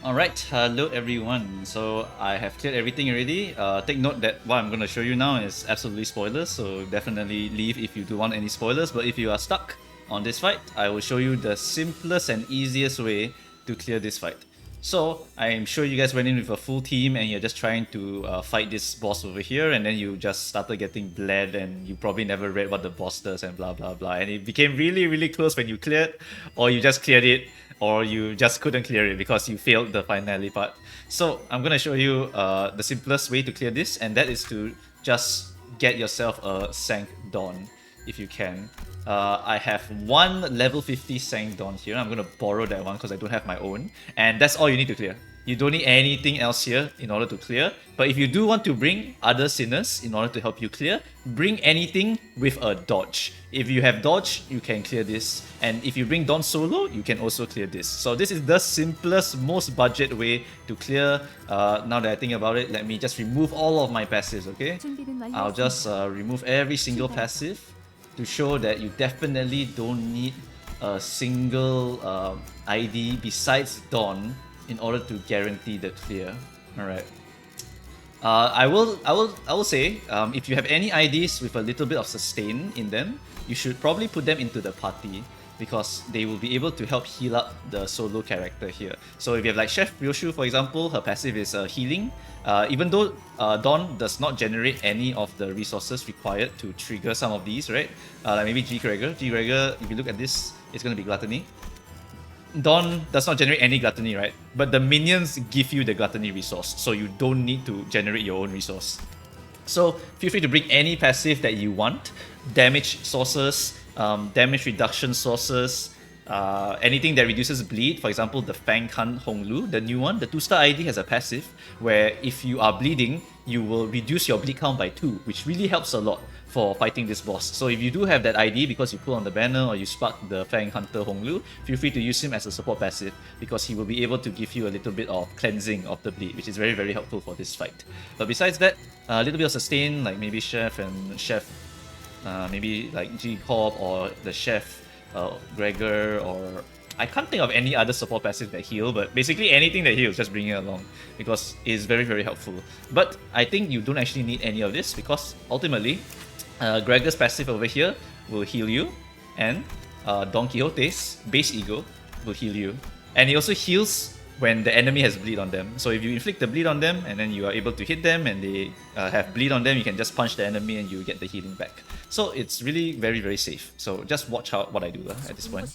Alright, hello everyone. So I have cleared everything already. Take note that what I'm going to show you now is absolutely spoilers, so definitely leave if you do want any spoilers. But if you are stuck on this fight, I will show you the simplest and easiest way to clear this fight. So I'm sure you guys went in with a full team and you're just trying to fight this boss over here, and then you just started getting bled and you probably never read what the boss does and blah blah blah, and it became really close when you cleared, or you just cleared it, or you just couldn't clear it because you failed the finale part. So I'm gonna show you the simplest way to clear this, and that is to just get yourself a Cinq Dawn if you can. I have one level 50 Cinq Dawn here. I'm gonna borrow that one because I don't have my own, and that's all you need to clear. You don't need anything else here in order to clear. But if you do want to bring other sinners in order to help you clear, bring anything with a dodge. If you have dodge, you can clear this. And if you bring Dawn solo, you can also clear this. So this is the simplest, most budget way to clear. Now that I think about it, let me just remove all of my passives, okay? I'll just remove every single passive to show that you definitely don't need a single ID besides Dawn in order to guarantee the clear. Alright. I will say, if you have any IDs with a little bit of sustain in them, you should probably put them into the party, because they will be able to help heal up the solo character here. So if you have like Chef Ryoshu, for example, her passive is healing. Even though Dawn does not generate any of the resources required to trigger some of these, right? Like maybe G Gregor, if you look at this, it's going to be Gluttony. Dawn does not generate any gluttony, right? But the minions give you the gluttony resource, so you don't need to generate your own resource. So feel free to bring any passive that you want. Damage sources, damage reduction sources, anything that reduces bleed. For example, the FangHunt Honglu, the new one, the 2-star ID has a passive where if you are bleeding, you will reduce your bleed count by 2, which really helps a lot for fighting this boss. So if you do have that ID because you pull on the banner or you spark the Fang Hunter Honglu, feel free to use him as a support passive, because he will be able to give you a little bit of cleansing of the bleed, which is very helpful for this fight. But besides that, a little bit of sustain, like maybe Chef and Chef, maybe like G Corp or the Chef Gregor, or I can't think of any other support passive that heal, but basically anything that heals, just bring it along, because it's very helpful. But I think you don't actually need any of this, because ultimately Gregor's passive over here will heal you, and Don Quixote's base ego will heal you. And he also heals when the enemy has bleed on them. So if you inflict the bleed on them and then you are able to hit them and they have bleed on them, you can just punch the enemy and you get the healing back. So it's really very safe. So just watch out what I do at this point.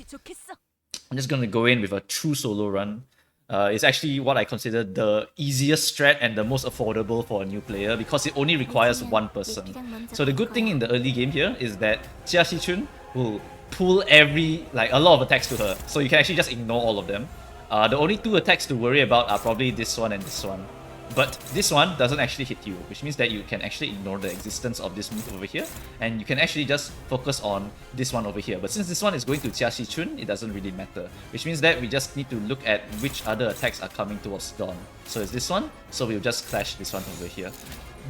I'm just going to go in with a true solo run. It's actually what I consider the easiest strat and the most affordable for a new player, because it only requires one person. So the good thing in the early game here is that Jia Xichun will pull a lot of attacks to her, so you can actually just ignore all of them. The only 2 attacks to worry about are probably this one and this one. But this one doesn't actually hit you, which means that you can actually ignore the existence of this move over here, and you can actually just focus on this one over here. But since this one is going to Jia Xichun, it doesn't really matter, which means that we just need to look at which other attacks are coming towards Dawn. So it's this one, so we'll just clash this one over here.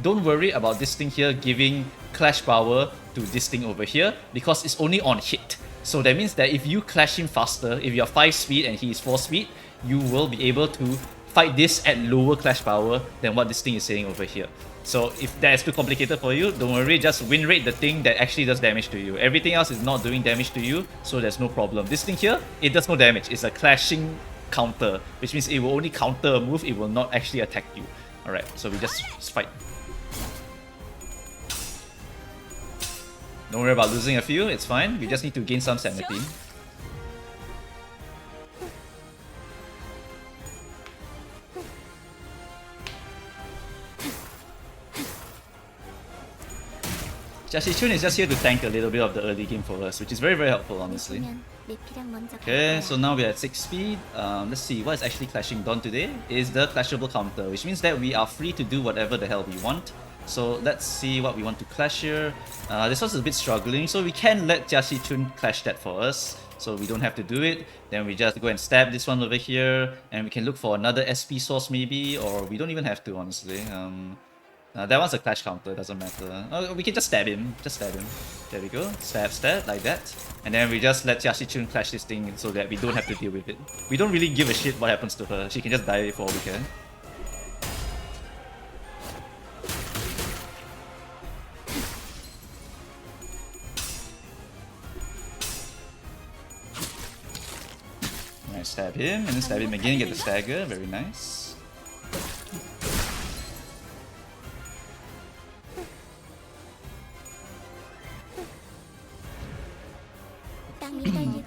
Don't worry about this thing here giving clash power to this thing over here, because it's only on hit. So that means that if you clash him faster, if you're 5 speed and he is 4 speed, you will be able to fight this at lower clash power than what this thing is saying over here. So if that is too complicated for you, don't worry, just win rate the thing that actually does damage to you. Everything else is not doing damage to you, so there's no problem. This thing here, it does no damage. It's a clashing counter, which means it will only counter a move, it will not actually attack you. Alright, so we just fight. Don't worry about losing a few, it's fine. We just need to gain some sanity. Jia Xichun is just here to tank a little bit of the early game for us, which is very helpful, honestly. Okay, so now we're at 6 speed. Let's see, what is actually clashing Dawn today is the clashable counter, which means that we are free to do whatever the hell we want. So let's see what we want to clash here. This one's a bit struggling, so we can let Jia Xichun clash that for us, so we don't have to do it. Then we just go and stab this one over here, and we can look for another SP source maybe, or we don't even have to, honestly. That one's a clash counter, doesn't matter. Oh, we can just stab him. Just stab him. There we go. Stab, stab, like that. And then we just let Yashichun clash this thing so that we don't have to deal with it. We don't really give a shit what happens to her. She can just die for all we care. Nice, stab him, and then stab him again, get the stagger. Very nice.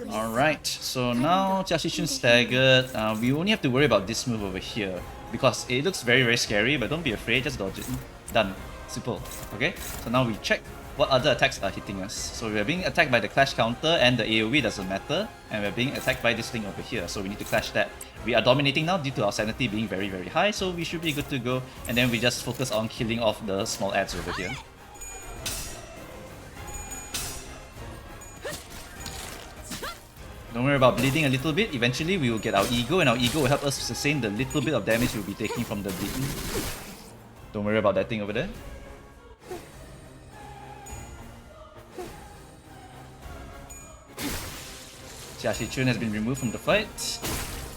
Alright, so now Jiaxixun staggered. We only have to worry about this move over here because it looks very very scary, but don't be afraid, just dodge it. Done. Simple. Okay, so now we check what other attacks are hitting us. So we are being attacked by the clash counter and the AoE doesn't matter, and we're being attacked by this thing over here, so we need to clash that. We are dominating now due to our sanity being very very high, so we should be good to go, and then we just focus on killing off the small ads over here. Don't worry about bleeding a little bit. Eventually we will get our ego, and our ego will help us sustain the little bit of damage we'll be taking from the bleeding. Don't worry about that thing over there. Jiaxixun has been removed from the fight.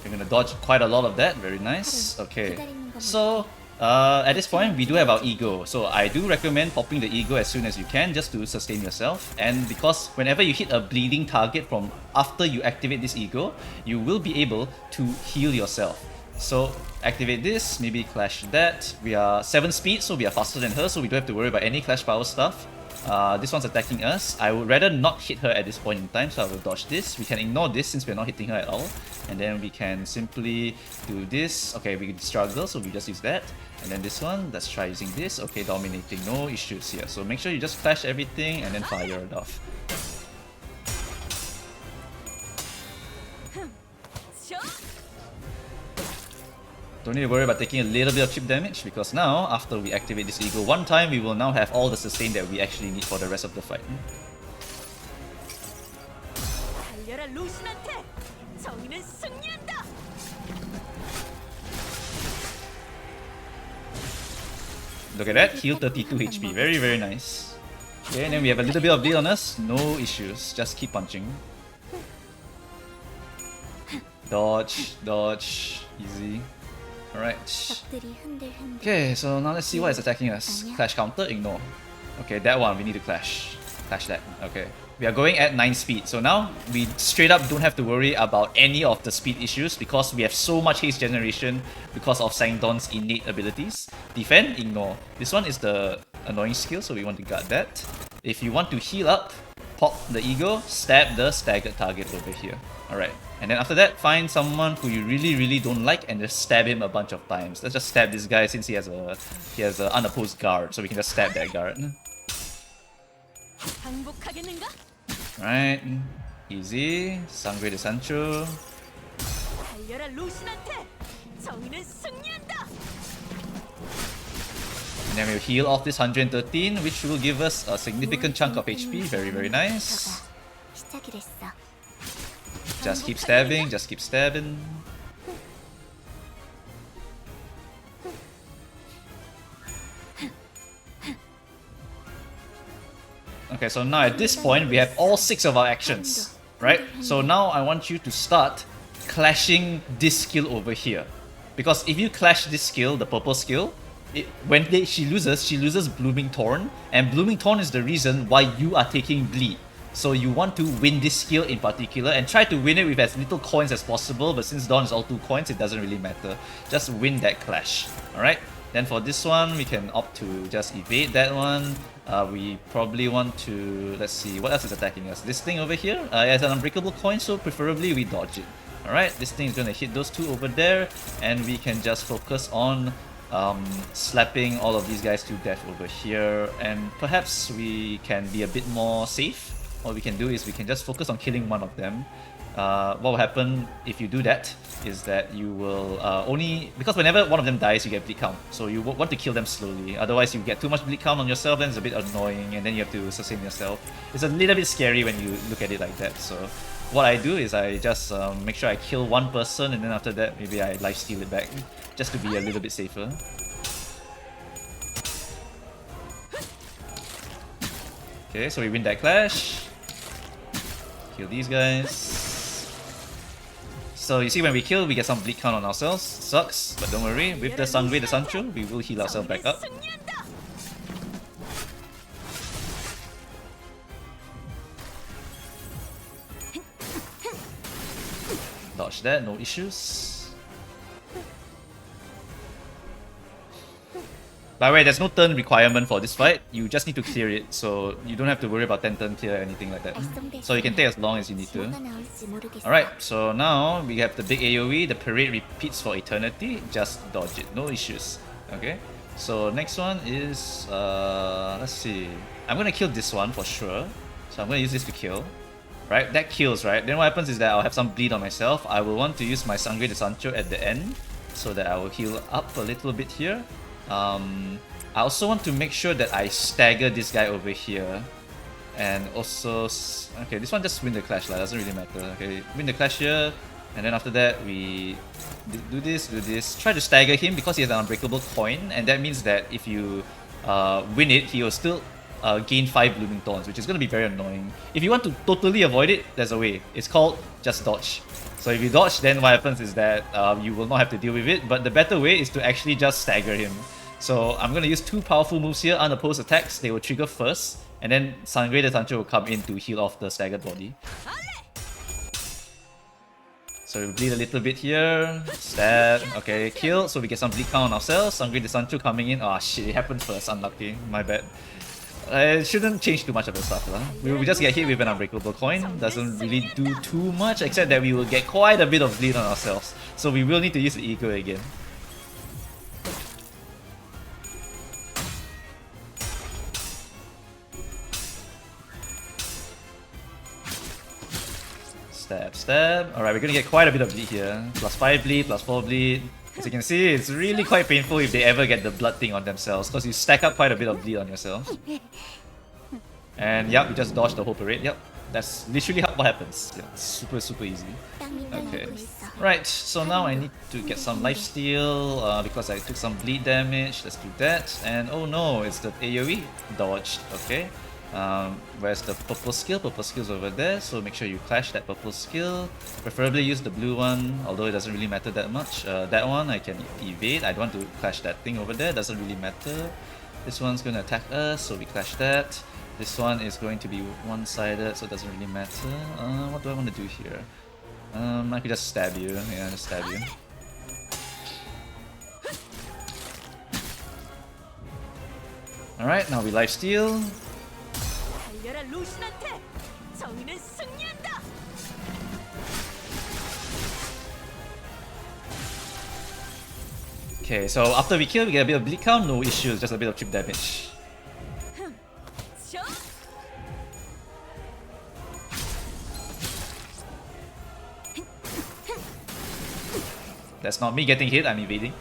We're gonna dodge quite a lot of that. Very nice. Okay. So at this point, we do have our ego, so I do recommend popping the ego as soon as you can just to sustain yourself. And because whenever you hit a bleeding target from after you activate this ego, you will be able to heal yourself. So activate this, maybe clash that. We are 7 speed, so we are faster than her, so we don't have to worry about any clash power stuff. This one's attacking us. I would rather not hit her at this point in time, so I will dodge this. We can ignore this since we're not hitting her at all. And then we can simply do this. Okay, we struggle, so we just use that. And then this one, let's try using this. Okay, dominating, no issues here. So make sure you just clash everything and then fire it off. Don't need to worry about taking a little bit of chip damage, because now, after we activate this ego one time, we will now have all the sustain that we actually need for the rest of the fight. Look at that, heal 32 HP, very very nice. Okay, and then we have a little bit of bleed on us, no issues, just keep punching. Dodge, dodge, easy. Alright. Okay, so now let's see what is attacking us. Clash counter, ignore. Okay, that one, we need to clash. Clash that, okay. We are going at 9 speed, so now we straight up don't have to worry about any of the speed issues because we have so much haste generation because of Sangdon's innate abilities. Defend, ignore. This one is the annoying skill, so we want to guard that. If you want to heal up, pop the ego, stab the staggered target over here. Alright. And then after that, find someone who you really don't like and just stab him a bunch of times. Let's just stab this guy since he has a unopposed guard, so we can just stab that guard. Right, easy. Sangre de Sancho. And then we'll heal off this 113, which will give us a significant chunk of HP. Very very nice. Just keep stabbing, just keep stabbing. Okay, so now at this point we have all 6 of our actions, right? So now I want you to start clashing this skill over here. Because if you clash this skill, the purple skill, she loses Blooming Thorn, and Blooming Thorn is the reason why you are taking bleed. So you want to win this skill in particular and try to win it with as little coins as possible, but since Dawn is all 2 coins, it doesn't really matter. Just win that clash, alright? Then for this one, we can opt to just evade that one. We probably want to, let's see, what else is attacking us? This thing over here, it has an unbreakable coin, so preferably we dodge it. Alright, this thing is going to hit those 2 over there, and we can just focus on slapping all of these guys to death over here, and perhaps we can be a bit more safe. What we can do is we can just focus on killing one of them. What will happen if you do that is that you will only... Because whenever one of them dies, you get bleed count. So you want to kill them slowly. Otherwise, you get too much bleed count on yourself, then it's a bit annoying, and then you have to sustain yourself. It's a little bit scary when you look at it like that. So what I do is I just make sure I kill one person, and then after that, maybe I lifesteal it back. Just to be a little bit safer. Okay, so we win that clash. Kill these guys. So you see when we kill, we get some bleed count on ourselves. Sucks, but don't worry. With the Sangre de Sancho, we will heal ourselves back up. Dodge that, no issues. By the way, there's no turn requirement for this fight. You just need to clear it, so you don't have to worry about 10 turn clear or anything like that. So you can take as long as you need to. Alright, so now we have the big AoE. The parade repeats for eternity. Just dodge it, no issues. Okay, so next one is let's see. I'm gonna kill this one for sure. So I'm gonna use this to kill. Right, that kills, right? Then what happens is that I'll have some bleed on myself. I will want to use my Sangre de Sancho at the end so that I will heal up a little bit here. I also want to make sure that I stagger this guy over here. And also... Okay, this one just win the clash, doesn't really matter. Okay, win the clash here. And then after that, we do this. Try to stagger him because he has an unbreakable coin. And that means that if you win it, he will still gain 5 Blooming Thorns, which is going to be very annoying. If you want to totally avoid it, there's a way. It's called just dodge. So if you dodge, then what happens is that you will not have to deal with it. But the better way is to actually just stagger him. So I'm going to use 2 powerful moves here, unopposed attacks. They will trigger first, and then Sangre de Sancho will come in to heal off the staggered body. So we bleed a little bit here, stab, okay, kill, so we get some bleed count on ourselves. Sangre de Sancho coming in, oh shit, it happened first, unlucky, my bad. It shouldn't change too much of the stuff. We just get hit with an unbreakable coin, doesn't really do too much, except that we will get quite a bit of bleed on ourselves. So we will need to use the Eagle again. Stab, stab. Alright, we're gonna get quite a bit of bleed here. Plus 5 bleed, plus 4 bleed. As you can see, it's really quite painful if they ever get the blood thing on themselves, because you stack up quite a bit of bleed on yourself. And yep, we just dodged the whole parade. Yep, that's literally what happens. Yeah, super easy. Okay. Right, so now I need to get some lifesteal because I took some bleed damage. Let's do that. And oh no, it's the AoE dodged. Okay. Where's the purple skill? Purple skill's over there, so make sure you clash that purple skill. Preferably use the blue one, although it doesn't really matter that much. That one I can evade. I don't want to clash that thing over there, doesn't really matter. This one's going to attack us, so we clash that. This one is going to be one-sided, so it doesn't really matter. What do I want to do here? I could just stab you. Yeah, just stab you. Alright, now we lifesteal. Okay, so after we kill, we get a bit of bleed count, no issues, just a bit of chip damage. That's not me getting hit, I'm evading.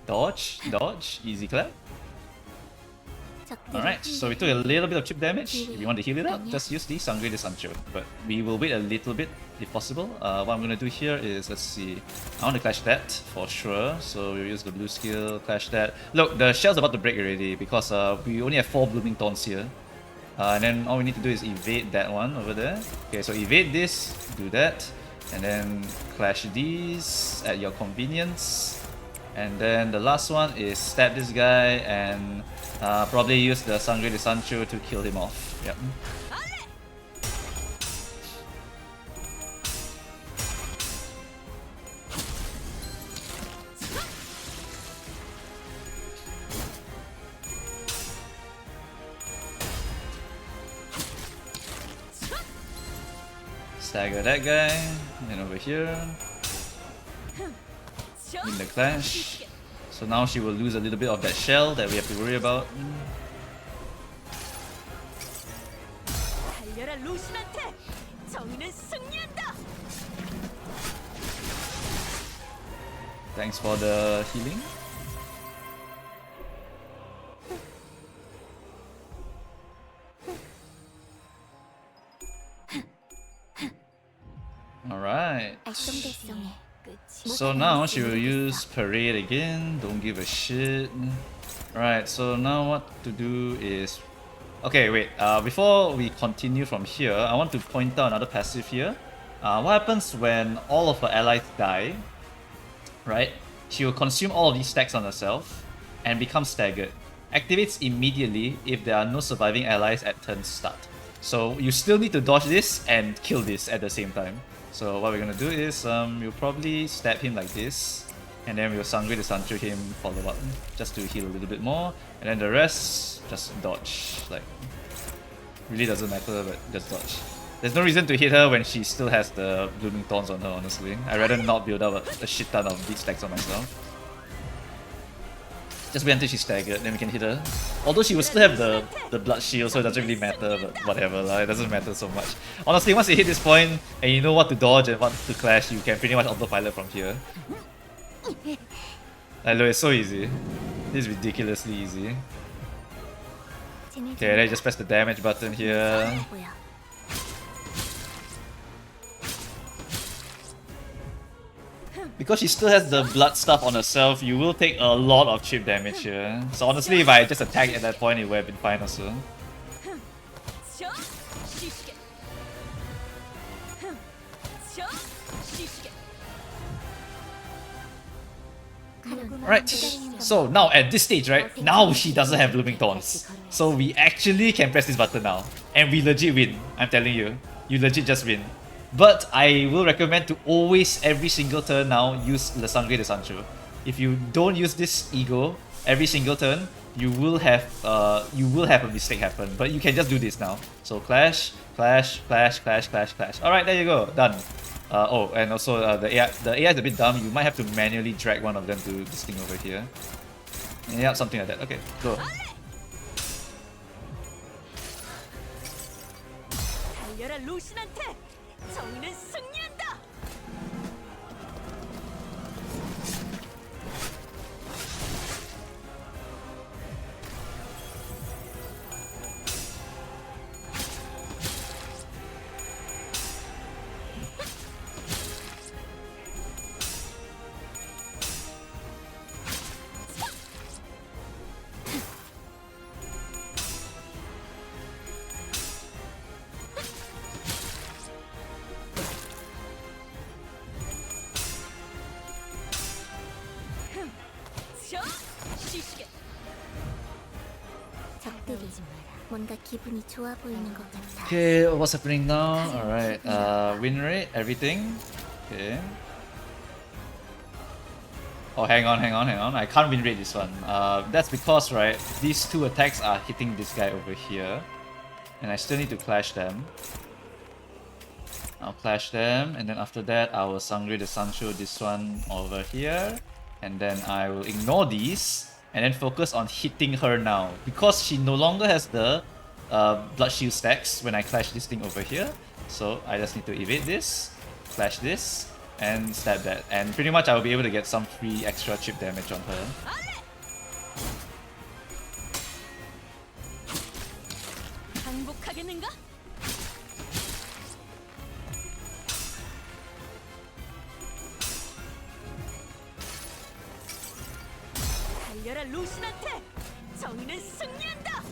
Dodge, dodge, easy clap. Alright, so we took a little bit of chip damage. If you want to heal it up, just use the Sangre de Sancho. But we will wait a little bit if possible. What I'm going to do here is, let's see, I want to clash that for sure. So we'll use the blue skill, clash that. Look, the shell's about to break already because we only have 4 Blooming Thorns here. And then all we need to do is evade that one over there. Okay, so evade this, do that, and then clash these at your convenience. And then the last one is stab this guy and probably use the Sangre de Sancho to kill him off. Yep. Stagger that guy, and over here. In the clash. So now she will lose a little bit of that shell that we have to worry about. Thanks for the healing. Alright. So now she will use Parade again, don't give a shit. Alright, so now what to do is... Okay, wait, before we continue from here, I want to point out another passive here. What happens when all of her allies die, right? She will consume all of these stacks on herself and become staggered. Activates immediately if there are no surviving allies at turn start. So you still need to dodge this and kill this at the same time. So what we're gonna do is you'll probably stab him like this, and then we'll Sangre de Sancho him follow up just to heal a little bit more, and then the rest just dodge. Like, really doesn't matter, but just dodge. There's no reason to hit her when she still has the Blooming Thorns on her, honestly. I'd rather not build up a shit ton of these stacks on myself. Just wait until she's staggered, then we can hit her. Although she will still have the blood shield, so it doesn't really matter, but whatever, it doesn't matter so much. Honestly, once you hit this point, and you know what to dodge and what to clash, you can pretty much autopilot from here. I know, it's so easy. This is ridiculously easy. Okay, then just press the damage button here. Because she still has the blood stuff on herself, you will take a lot of chip damage here. So honestly, if I just attacked at that point, it would have been fine also. Right, so now at this stage, right, now she doesn't have Blooming Thorns. So we actually can press this button now. And we legit win, I'm telling you. You legit just win. But I will recommend to always, every single turn now, use the Sangre de Sancho. If you don't use this ego every single turn, you will have a mistake happen. But you can just do this now. So clash, clash, clash, clash, clash, clash. Alright, there you go, done. Oh, and also the AI is a bit dumb. You might have to manually drag one of them to this thing over here. Yeah, something like that. Okay, go. 정의는 승리한다. Okay, what's happening now? Alright, win rate, everything. Okay. Oh, hang on. I can't win rate this one. That's because, right, these two attacks are hitting this guy over here. And I still need to clash them. I'll clash them, and then after that, I will Sangre de Sancho this one over here. And then I will ignore these, and then focus on hitting her now. Because she no longer has the blood shield stacks when I clash this thing over here. So I just need to evade this, clash this, and stab that. And pretty much I will be able to get some free extra chip damage on her. 루신한테 정의는 승리한다.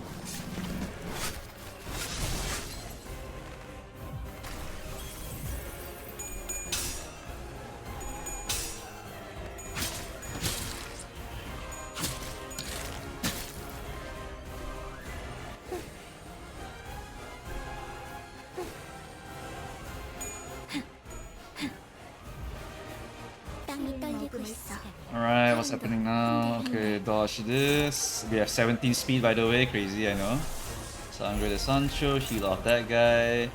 Alright, what's happening now? Okay, dodge this. We have 17 speed, by the way, crazy, I know. Sangre de Sancho, heal off that guy.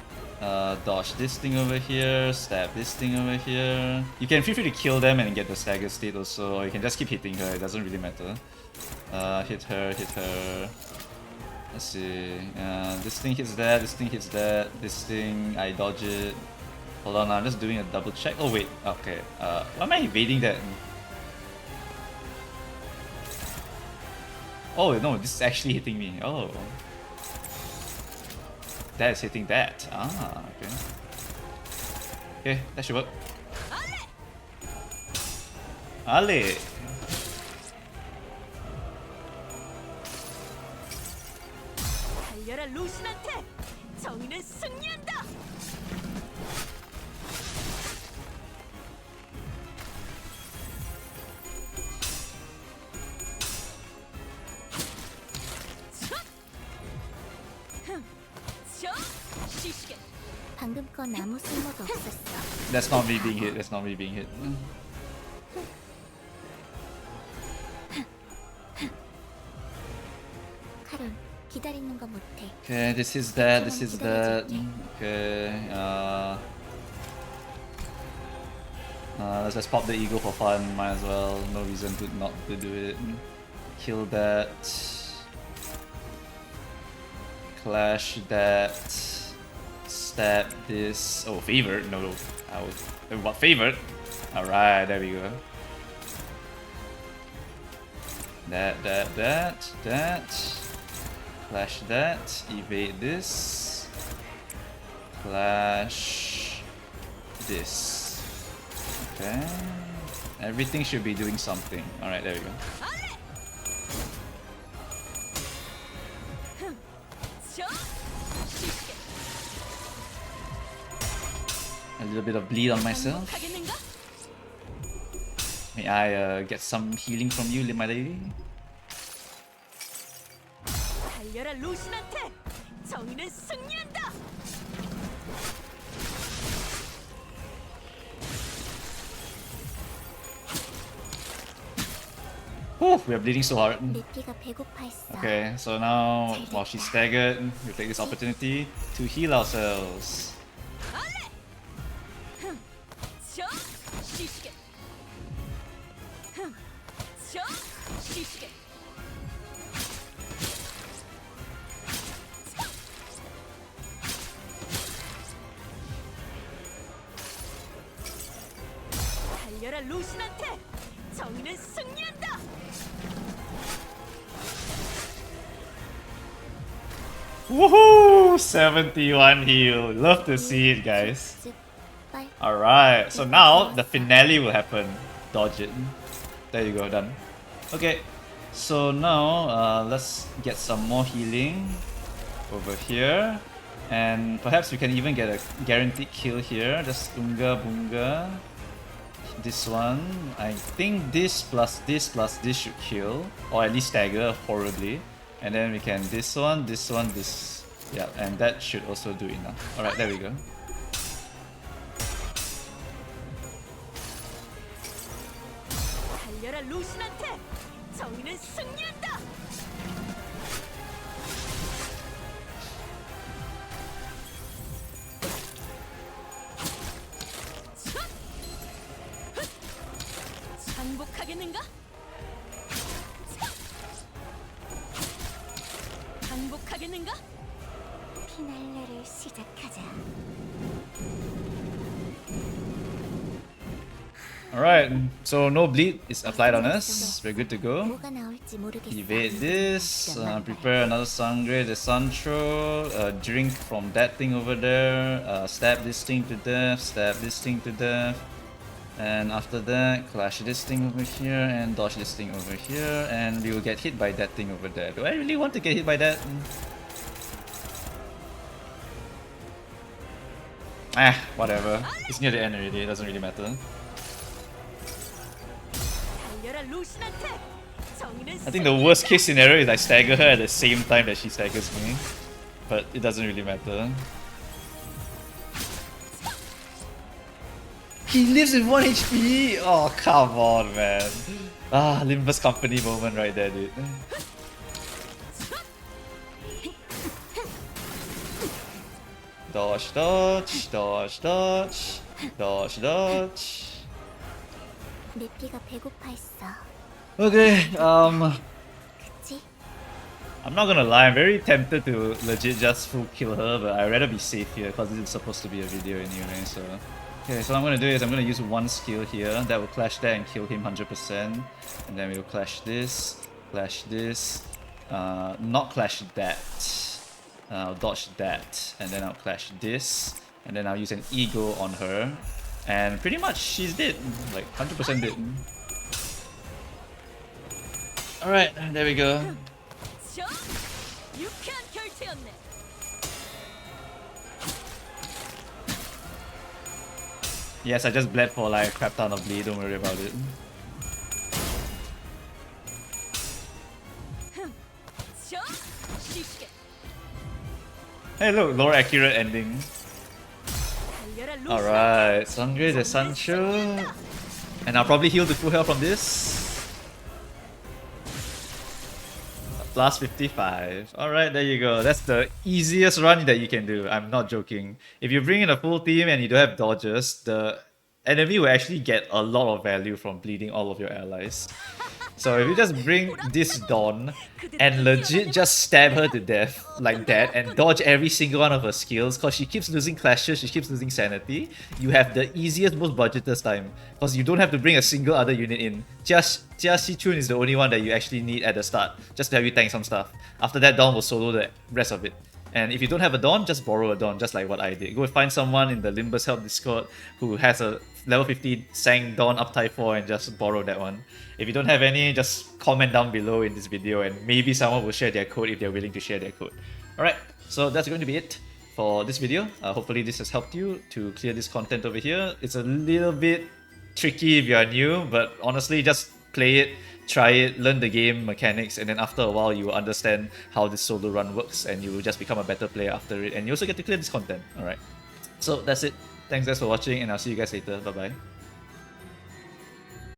Dodge this thing over here, stab this thing over here. You can feel free to kill them and get the stagger state also, or you can just keep hitting her, it doesn't really matter. Hit her. Let's see. This thing hits that, this thing hits that, this thing, I dodge it. Hold on, I'm just doing a double check. Oh wait, okay. Why am I evading that? Oh no, this is actually hitting me. Oh. That is hitting that. Ah, okay. Okay, that should work. Ale! 달려라 루신한테! 정의는 승리한다! 시시게 방금 건 아무 쓸모도 없었어. That's not me being hit, that's not me being hit. 카론, 기다리는 거 못해. Okay, this is that, this is that. Okay, let's just pop the eagle for fun, might as well. No reason to not to do it. Kill that. Clash that. Stab this. Oh, favored? No, no. What favored? Alright, there we go. That. Clash that. Evade this. Clash this. Okay. Everything should be doing something. Alright, there we go. A little bit of bleed on myself. May I get some healing from you, my lady? 달려라 루신한테! 정의는 승리한다! Whew, we are bleeding so hard. 내 피가 배고파했어. Okay, so now while she's staggered, we'll take this opportunity to heal ourselves. 시시게 시시게 달려라 루신한테! 정의는 승리한다! Woohoo! 71 heal. Love to see it, guys. 빨. Alright, so now the finale will happen. Dodge it. There you go, done. Okay, so now let's get some more healing over here. And perhaps we can even get a guaranteed kill here. Just Unga Bunga. This one. I think this plus this should kill. Or at least stagger horribly. And then we can this one, this. Yeah, and that should also do enough. Alright, there we go. 달려라 루신한테! 정의는 승리한다! 항복하겠는가? 항복하겠는가? 피날레를 시작하자. Alright, so no bleed is applied on us. We're good to go. 뭐가 나올지 모르겠어. Evade this, prepare another Sangre de Sancho, drink from that thing over there, stab this thing to death, stab this thing to death. And after that, clash this thing over here and dodge this thing over here, and we will get hit by that thing over there. Do I really want to get hit by that? Whatever. It's near the end already, it doesn't really matter. 달려라 루신한테! 정의는 I think the worst case scenario is I stagger her at the same time that she staggers me. But it doesn't really matter. He lives with 1 HP! Oh, come on, man. Ah, Limbus company moment right there, dude. Dodge, dodge, dodge, dodge, dodge, dodge. 내 피가 배고파했어. Okay, 그치? I'm not gonna lie, I'm very tempted to legit just full kill her, but I'd rather be safe here because this is supposed to be a video anyway, so... Okay, so what I'm gonna do is I'm gonna use one skill here that will clash that and kill him 100%. And then we'll clash this, not clash that. I'll dodge that, and then I'll clash this, and then I'll use an ego on her. And pretty much she's dead, like 100% dead. Alright, there we go. 저 유쾌한 결투였네. Yes, I just bled for like a crap ton of bleed, don't worry about it. 저 쉽게 Hey look, more accurate ending. 달려라 루시나테. Alright, Sangre de Sancho. And I'll probably heal to full health from this. Plus 55. Alright, there you go. That's the easiest run that you can do. I'm not joking. If you bring in a full team and you don't have dodges, the enemy will actually get a lot of value from bleeding all of your allies. So if you just bring this Dawn and legit just stab her to death like that and dodge every single one of her skills, because she keeps losing clashes, she keeps losing sanity, you have the easiest, most budgetest time. Because you don't have to bring a single other unit in. Just Chun is the only one that you actually need at the start, just to have you tank some stuff. After that, Dawn will solo the rest of it. And if you don't have a Dawn, just borrow a Dawn, just like what I did. Go find someone in the Limbus help Discord who has a level 50 Cinq Dawn up type 4 and just borrow that one. If you don't have any, just comment down below in this video and maybe someone will share their code if they're willing to share their code. Alright, so that's going to be it for this video. Hopefully this has helped you to clear this content over here. It's a little bit tricky if you are new, but honestly just play it, try it, learn the game mechanics, and then after a while you will understand how this solo run works and you will just become a better player after it, and you also get to clear this content. Alright, so that's it. Thanks guys for watching and I'll see you guys later. Bye bye.